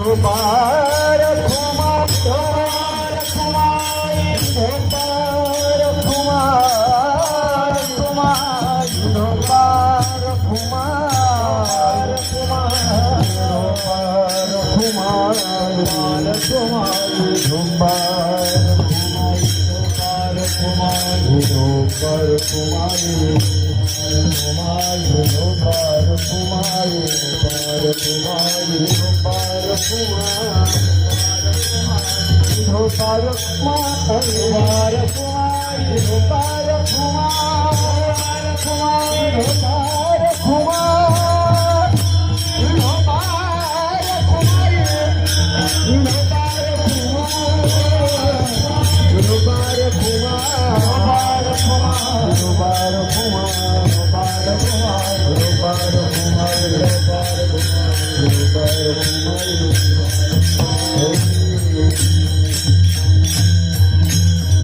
धोबार Kumar धोबार Kumar धोबार Kumar Kumar धोबार Kumar Kumar Kumar धोबार Kumar Kumari धोबार Kumari धोबार Kumar Thank you.